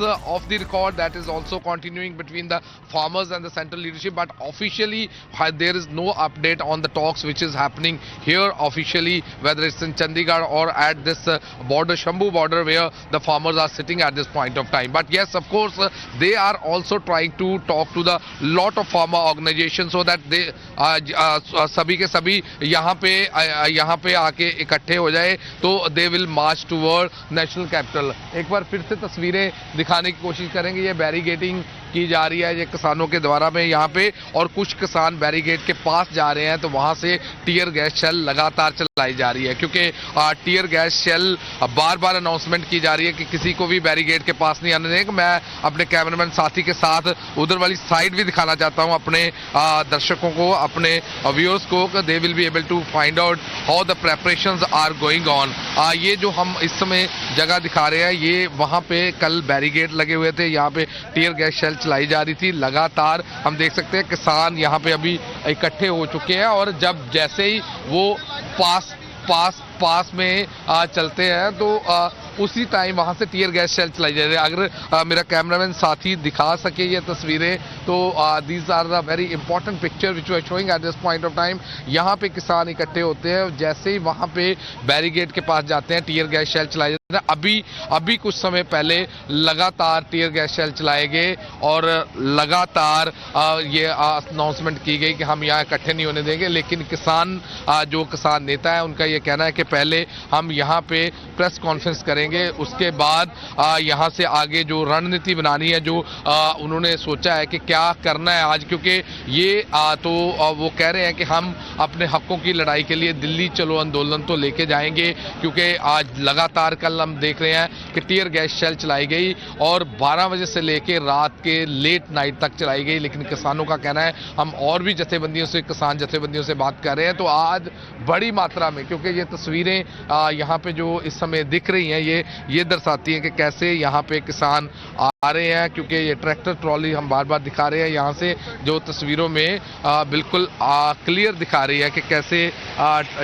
off the record that is also continuing between the farmers and the central leadership, but officially there is no update on the talks which is happening here officially, whether it's in Chandigarh or at this border, Shambhu border, where the farmers are sitting at this point of time. But yes, of course, they are also trying to talk to the lot of farmer organizations so that they सभी के सभी यहाँ पे आके इकट्ठे हो जाए, तो they will March toward national capital. एक बार फिर से तस्वीरें दिखाने की कोशिश करेंगे। ये बैरिगेटिंग की जा रही है ये किसानों के द्वारा में यहाँ पे, और कुछ किसान बैरिगेड के पास जा रहे हैं तो वहाँ से टीयर गैस शेल लगातार चलाई जा रही है, क्योंकि टीयर गैस शेल बार बार अनाउंसमेंट की जा रही है कि किसी को भी बैरिगेड के पास नहीं आने देंगे। मैं अपने कैमरामैन साथी के साथ उधर वाली साइड भी दिखाना चाहता हूँ अपने दर्शकों को, अपने व्यूअर्स को, they will be able to find out how the preparations are going on. ये जो हम इस समय जगह दिखा रहे हैं, ये वहाँ पे कल बैरिगेड लगे हुए थे, यहाँ पे टीयर गैस शेल चलाई जा रही थी लगातार। हम देख सकते हैं किसान यहाँ पे अभी इकट्ठे हो चुके हैं, और जब जैसे ही वो पास में चलते हैं तो उसी टाइम वहां से टीयर गैस शेल चलाई जा रही है। अगर मेरा कैमरामैन साथी दिखा सके ये तस्वीरें, तो these are the very important picture which we are showing at this point of time. यहाँ पे किसान इकट्ठे होते हैं, जैसे ही वहां पे बैरिगेड के पास जाते हैं टीयर गैस शेल चलाई जाते हैं। अभी कुछ समय पहले लगातार टीयर गैस शेल चलाए गए, और लगातार ये अनाउंसमेंट की गई कि हम यहाँ इकट्ठे नहीं होने देंगे। लेकिन किसान जो किसान नेता है, उनका ये कहना है कि पहले हम यहाँ पे प्रेस कॉन्फ्रेंस करेंगे, उसके बाद यहाँ से आगे जो रणनीति बनानी है, जो उन्होंने सोचा है कि क्या करना है आज, क्योंकि ये तो वो कह रहे हैं कि हम अपने हकों की लड़ाई के लिए दिल्ली चलो आंदोलन तो लेके जाएंगे, क्योंकि आज लगातार कल हम देख रहे हैं कि टीयर गैस शेल चलाई गई और 12 बजे से लेके रात के लेट नाइट तक चलाई गई। लेकिन किसानों का कहना है, हम और भी जथेबंदियों से, किसान जथेबंदियों से बात कर रहे हैं, तो आज बड़ी मात्रा में, क्योंकि ये तस्वीरें यहाँ पे जो इस समय दिख रही हैं, ये दर्शाती हैं कि कैसे यहाँ पे किसान आ रहे हैं, क्योंकि ये ट्रैक्टर ट्रॉली हम बार बार दिखा रहे हैं यहाँ से, जो तस्वीरों में बिल्कुल क्लियर दिखा रही है कि कैसे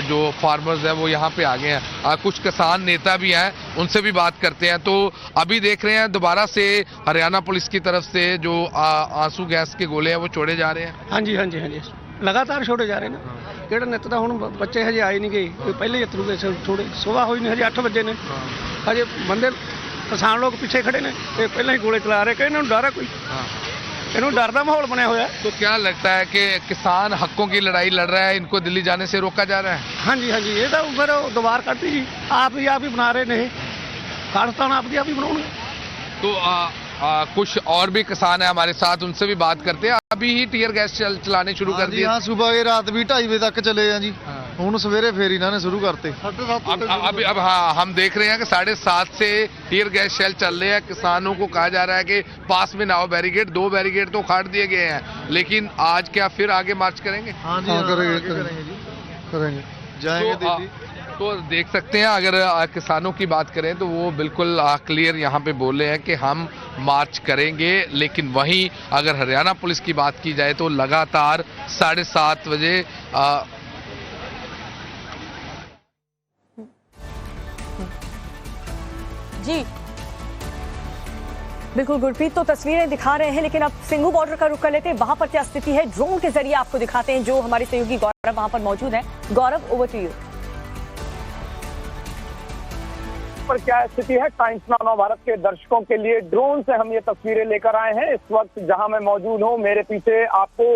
जो फार्मर्स हैं वो यहाँ पे आ गए हैं। कुछ किसान नेता भी हैं, उनसे भी बात करते हैं। तो अभी देख रहे हैं दोबारा से हरियाणा पुलिस की तरफ से जो आंसू गैस के गोले हैं वो छोड़े जा रहे हैं। हाँ जी लगातार छोड़े जा रहे हैं ना। ਕਿਹੜਾ ਨਿੱਤ ਦਾ ਹੁਣ ਬੱਚੇ ਹਜੇ ਆਏ ਨਹੀਂ ਗਏ, ਪਹਿਲੇ ਹੀ ਅਥਰੂ ਗਏ ਥੋੜੇ ਸੁਬਾਹ ਹੋਈ ਨਹੀਂ, ਹਜੇ 8 ਵਜੇ ਨੇ, ਹਜੇ ਬੰਦੇ ਕਿਸਾਨ ਲੋਕ ਪਿੱਛੇ ਖੜੇ ਨੇ ਤੇ ਪਹਿਲਾਂ ਹੀ ਗੋਲੇ ਚਲਾ ਰਹੇ ਕਿ ਇਹਨਾਂ ਨੂੰ ਡਰ ਹੈ ਕੋਈ, इन्हों डर का माहौल बनया हुआ है। तो क्या लगता है कि किसान हकों की लड़ाई लड़ रहा है, इनको दिल्ली जाने से रोका जा रहा है? हाँ जी ये तो फिर दोबार करती जी, आप ही बना रहे ने, खालिस्तान आप ही बनाओगे। तो कुछ और भी किसान है हमारे साथ, उनसे भी बात करते हैं। अभी ही टीयर गैस चलाने शुरू कर दिए? हाँ, सुबह के रात भी 2:30 बजे तक चले हैं जी, हूँ सवेरे फिर इन्होंने शुरू करते। अब हाँ, हम देख रहे हैं कि 7:30 से टीयर गैस शेल चल रहे हैं। किसानों को कहा जा रहा है कि पास में ना हो बैरिगेड, 2 बैरिगेड तो उखाड़ दिए गए हैं, लेकिन आज क्या फिर आगे मार्च करेंगे? हाँ जी, करेंगे जाएंगे दिल्ली। तो देख सकते हैं, अगर किसानों की बात करें तो वो बिल्कुल क्लियर यहाँ पे बोले हैं कि हम मार्च करेंगे। लेकिन वहीं अगर हरियाणा पुलिस की बात की जाए तो लगातार 7:30 बजे जी बिल्कुल गुरप्रीत, तो तस्वीरें दिखा रहे हैं, लेकिन अब सिंघू बॉर्डर का रुख कर लेते हैं। वहां पर क्या स्थिति है, ड्रोन के जरिए आपको दिखाते हैं, जो हमारे सहयोगी गौरव वहां पर मौजूद है। गौरव, ओवर टू यू। पर क्या स्थिति है, टाइम्स नाउ नवभारत के दर्शकों के लिए ड्रोन से हम ये तस्वीरें लेकर आए हैं। इस वक्त जहां मैं मौजूद हूं, मेरे पीछे आपको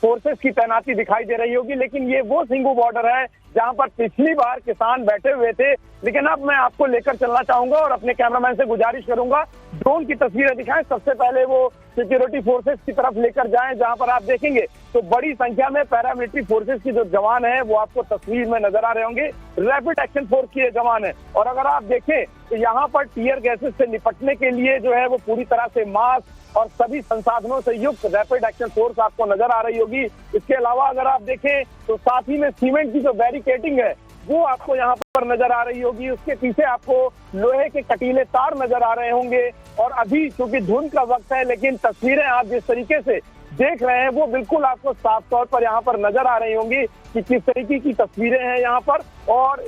फोर्सेस की तैनाती दिखाई दे रही होगी, लेकिन ये वो सिंघू बॉर्डर है जहां पर पिछली बार किसान बैठे हुए थे। लेकिन अब मैं आपको लेकर चलना चाहूंगा और अपने कैमरामैन से गुजारिश करूंगा, ड्रोन की तस्वीरें दिखाएं। सबसे पहले वो सिक्योरिटी फोर्सेस की तरफ लेकर जाएं, जहां पर आप देखेंगे तो बड़ी संख्या में पैरामिलिट्री फोर्सेस के जो जवान हैं वो आपको तस्वीर में नजर आ रहे होंगे। रैपिड एक्शन फोर्स के जवान है, और अगर आप देखें तो यहाँ पर टीयर गैसेस से निपटने के लिए जो है वो पूरी तरह से मास्क और सभी संसाधनों से युक्त रैपिड एक्शन फोर्स आपको नजर आ रही होगी। इसके अलावा अगर आप देखें तो साथ ही में सीमेंट की जो बैरिकेडिंग है वो आपको यहाँ पर नजर आ रही होगी। उसके पीछे आपको लोहे के कटीले तार नजर आ रहे होंगे। और अभी चूंकि धुंध का वक्त है, लेकिन तस्वीरें आप जिस तरीके से देख रहे हैं वो बिल्कुल आपको साफ तौर पर यहाँ पर नजर आ रही होंगी कि किस तरीके की तस्वीरें हैं यहाँ पर। और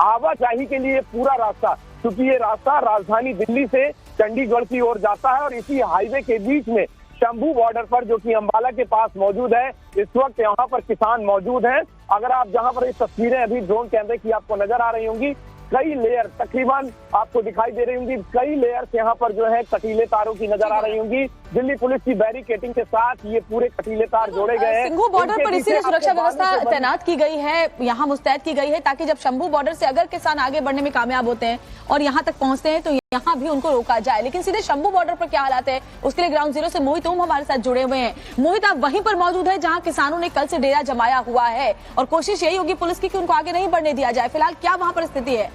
आवाजाही के लिए पूरा रास्ता, क्योंकि ये रास्ता राजधानी दिल्ली से चंडीगढ़ की ओर जाता है। और इसी हाईवे के बीच में शंभू बॉर्डर पर, जो कि अंबाला के पास मौजूद है, इस वक्त यहाँ पर किसान मौजूद हैं। अगर आप जहाँ पर ये तस्वीरें अभी ड्रोन कैमरे की आपको नजर आ रही होंगी, कई लेयर तकरीबन आपको दिखाई दे रही होंगी, कई लेयर्स यहाँ पर जो है कटीले तारों की नजर आ रही होंगी। दिल्ली पुलिस की बैरिकेडिंग के साथ ये पूरे कटीले तार जोड़े गए हैं। सिंघू बॉर्डर पर इसीलिए सुरक्षा व्यवस्था तैनात की गई है, यहाँ मुस्तैद की गई है, ताकि जब शंभू बॉर्डर से अगर किसान आगे बढ़ने में कामयाब होते हैं और यहाँ तक पहुंचते हैं तो यहाँ भी उनको रोका जाए। लेकिन सीधे शंभू बॉर्डर पर क्या हालात है, उसके लिए ग्राउंड जीरो से मोहित ओम हमारे साथ जुड़े हुए हैं। मोहित, आप वहीं पर मौजूद है जहाँ किसानों ने कल से डेरा जमाया हुआ है और कोशिश यही होगी पुलिस की कि उनको आगे नहीं बढ़ने दिया जाए। फिलहाल क्या वहां पर स्थिति है?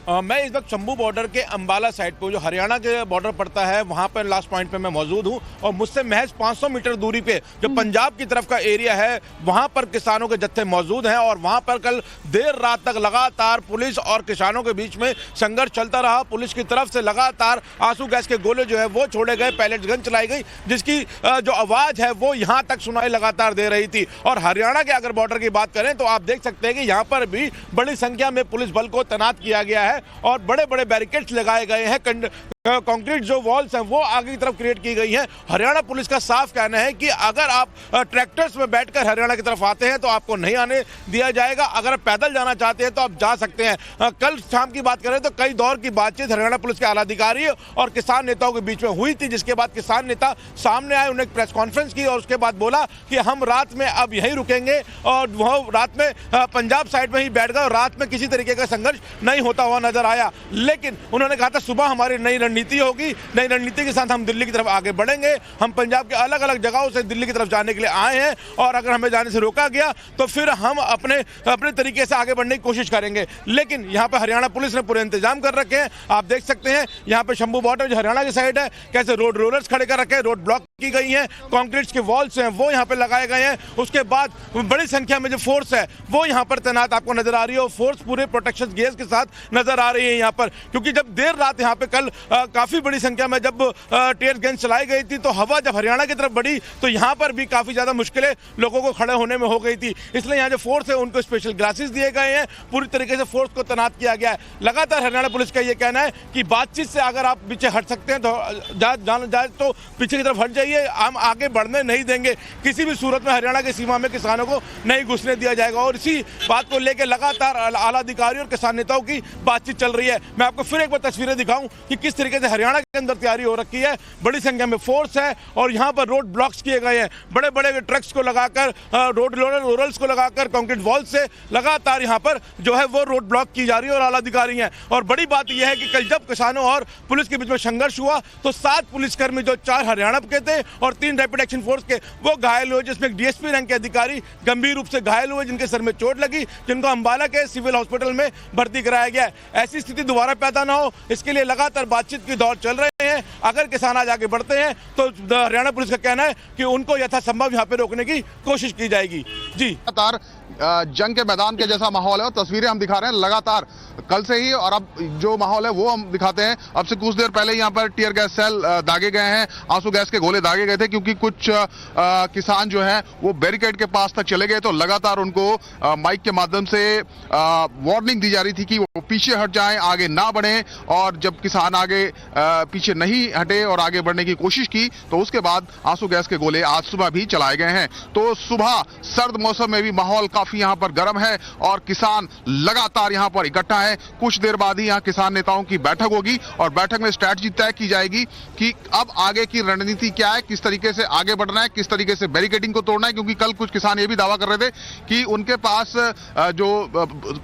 मैं इस वक्त शंभू बॉर्डर के अंबाला साइड पे, जो हरियाणा के बॉर्डर पड़ता है, वहां पर लास्ट पॉइंट पे मैं मौजूद हूं। और मुझसे महज 500 मीटर दूरी पे जो पंजाब की तरफ का एरिया है, वहां पर किसानों के जत्थे मौजूद हैं। और वहां पर कल देर रात तक लगातार पुलिस और किसानों के बीच में संघर्ष चलता रहा। पुलिस की तरफ से लगातार आंसू गैस के गोले जो है वो छोड़े गए, पैलेट गन चलाई गई, जिसकी जो आवाज है वो यहाँ तक सुनाई लगातार दे रही थी। और हरियाणा के अगर बॉर्डर की बात करें तो आप देख सकते हैं कि यहाँ पर भी बड़ी संख्या में पुलिस बल को तैनात किया गया है और बड़े बड़े बैरिकेड्स लगाए गए हैं। कंक्रीट जो वॉल्स हैं वो आगे की तरफ क्रिएट की गई हैं। हरियाणा पुलिस का साफ कहना है कि अगर आप ट्रैक्टर्स में बैठकर हरियाणा की तरफ आते हैं तो आपको नहीं आने दिया जाएगा। अगर पैदल जाना चाहते हैं तो आप जा सकते हैं। कल शाम की बात करें तो कई दौर की बातचीत हरियाणा पुलिस के आला अधिकारी और किसान नेताओं के बीच में हुई थी, जिसके बाद किसान नेता सामने आए, उन्होंने एक प्रेस कॉन्फ्रेंस की और उसके बाद बोला कि हम रात में अब यहीं रुकेंगे और वह रात में पंजाब साइड में ही बैठ गए और रात में किसी तरीके का संघर्ष नहीं होता हुआ नजर आया। लेकिन उन्होंने कहा था सुबह हमारी नई रणनीति होगी, नई रणनीति के साथ हम दिल्ली की तरफ आगे बढ़ेंगे। हम पंजाब के अलग अलग जगहों से दिल्ली की तरफ जाने के लिए आए हैं और अगर हमें जाने से रोका गया तो फिर हम अपने तरीके से आगे बढ़ने की कोशिश करेंगे। लेकिन यहाँ पे हरियाणा पुलिस ने पूरे इंतजाम कर रखे हैं। आप देख सकते हैं यहाँ पे शंभू बॉर्डर जो हरियाणा की साइड है, कैसे रोड रोलर्स खड़े कर रखे हैं, रोड ब्लॉक की गई हैं, कंक्रीट के वॉल्स हैं वो यहाँ पे लगाए गए हैं। उसके बाद बड़ी संख्या में जो फोर्स है वो यहाँ पर तैनात आपको नजर आ रही है और फोर्स पूरे प्रोटेक्शन गेयर्स के साथ नजर आ रही है यहाँ पर। क्योंकि जब देर रात यहाँ पे कल काफी बड़ी संख्या में जब टीयर गन चलाई गई थी तो हवा जब हरियाणा की तरफ बढ़ी तो यहाँ पर भी काफी ज्यादा मुश्किलें लोगों को खड़े होने में हो गई थी। इसलिए यहाँ जो फोर्स है उनको स्पेशल ग्लासेस दिए गए हैं, पूरी तरीके से फोर्स को तैनात किया गया है। लगातार हरियाणा पुलिस का ये कहना है कि बातचीत से अगर आप पीछे हट सकते हैं तो जाना जाए तो पीछे की तरफ हट जाइए, हम आगे बढ़ने नहीं देंगे। किसी भी सूरत में हरियाणा की सीमा में किसानों को नहीं घुसने दिया जाएगा। और इसी बात को लेकर लगातार आला अधिकारी और किसान नेताओं की बातचीत चल रही है। मैं आपको फिर एक बार तस्वीरें दिखाऊं कि किस तरीके से हरियाणा के अंदर तैयारी हो रखी है। बड़ी संख्या में फोर्स है और यहाँ पर रोड ब्लॉक्स किए गए हैं, बड़े बड़े ट्रक्स को लगाकर, रोड रोलर्स को लगाकर, कंक्रीट वॉल से लगातार यहाँ पर जो है वो रोड ब्लॉक की जा रही है और आला अधिकारी हैं। और बड़ी बात यह है कि कल जब किसानों और पुलिस के बीच में संघर्ष हुआ तो 7 पुलिसकर्मी, जो 4 हरियाणा के थे और 3 रैपिड एक्शन फोर्स के, वो घायल हुए, जिसमें एक डीएसपी रैंक के अधिकारी गंभीर रूप से घायल हुए, जिनके सर में चोट लगी, जिनको अंबाला के सिविल हॉस्पिटल में भर्ती कराया गया है। ऐसी स्थिति दोबारा पैदा ना हो, इसके लिए लगातार बातचीत की दौर चल रहे हैं। अगर किसान आज आगे बढ़ते हैं तो हरियाणा पुलिस का कहना है कि उनको यथासंभव यहाँ पे रोकने की कोशिश की जाएगी। जी, लगातार जंग के मैदान के जैसा माहौल है और तस्वीरें हम दिखा रहे हैं लगातार कल से ही। और अब जो माहौल है वो हम दिखाते हैं। अब से कुछ देर पहले यहाँ पर टीयर गैस सेल दागे गए हैं, आंसू गैस के गोले दागे गए थे, क्योंकि कुछ किसान जो हैं वो बैरिकेड के पास तक चले गए। तो लगातार उनको माइक के माध्यम से वार्निंग दी जा रही थी कि वो पीछे हट जाएं, आगे ना बढ़ें। और जब किसान आगे पीछे नहीं हटे और आगे बढ़ने की कोशिश की तो उसके बाद आंसू गैस के गोले आज सुबह भी चलाए गए हैं। तो सुबह सर्द मौसम में भी माहौल काफी यहाँ पर गर्म है और किसान लगातार यहाँ पर इकट्ठा है। कुछ देर बाद ही यहाँ किसान नेताओं की बैठक होगी और बैठक में स्ट्रैटेजी तय की जाएगी कि अब आगे की रणनीति क्या है, किस तरीके से आगे बढ़ना है, किस तरीके से बैरिकेडिंग को तोड़ना है। क्योंकि कल कुछ किसान ये भी दावा कर रहे थे कि उनके पास जो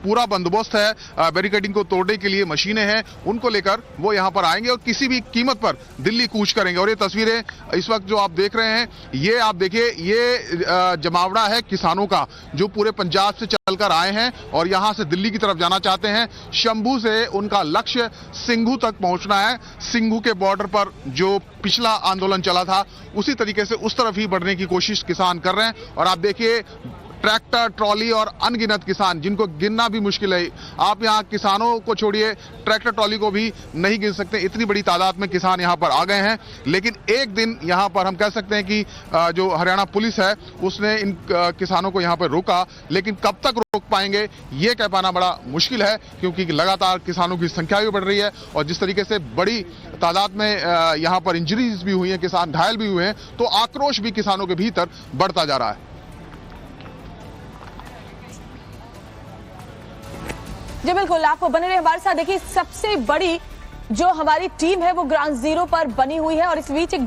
पूरा बंदोबस्त है बैरिकेडिंग को तोड़ने के लिए, मशीनें हैं, उनको लेकर वो यहाँ पर आएंगे और किसी भी कीमत पर दिल्ली कूच करेंगे। और ये तस्वीरें इस वक्त जो आप देख रहे हैं, ये आप देखिए, ये जमावड़ा है किसानों का जो पूरे पंजाब से चलकर आए हैं और यहां से दिल्ली की तरफ जाना चाहते हैं। शंभू से उनका लक्ष्य सिंघू तक पहुंचना है। सिंघू के बॉर्डर पर जो पिछला आंदोलन चला था उसी तरीके से उस तरफ ही बढ़ने की कोशिश किसान कर रहे हैं। और आप देखिए ट्रैक्टर, ट्रॉली और अनगिनत किसान, जिनको गिनना भी मुश्किल है। आप यहाँ किसानों को छोड़िए, ट्रैक्टर ट्रॉली को भी नहीं गिन सकते, इतनी बड़ी तादाद में किसान यहाँ पर आ गए हैं। लेकिन एक दिन यहाँ पर हम कह सकते हैं कि जो हरियाणा पुलिस है उसने इन किसानों को यहाँ पर रोका, लेकिन कब तक रोक पाएंगे ये कह पाना बड़ा मुश्किल है, क्योंकि लगातार किसानों की संख्या भी बढ़ रही है और जिस तरीके से बड़ी तादाद में यहाँ पर इंजरीज भी हुई हैं, किसान घायल भी हुए हैं, तो आक्रोश भी किसानों के भीतर बढ़ता जा रहा है। जी बिल्कुल, आप बने रहे हमारे साथ। देखिए, सबसे बड़ी जो हमारी टीम है वो ग्राउंड जीरो पर बनी हुई है और इस बीच एक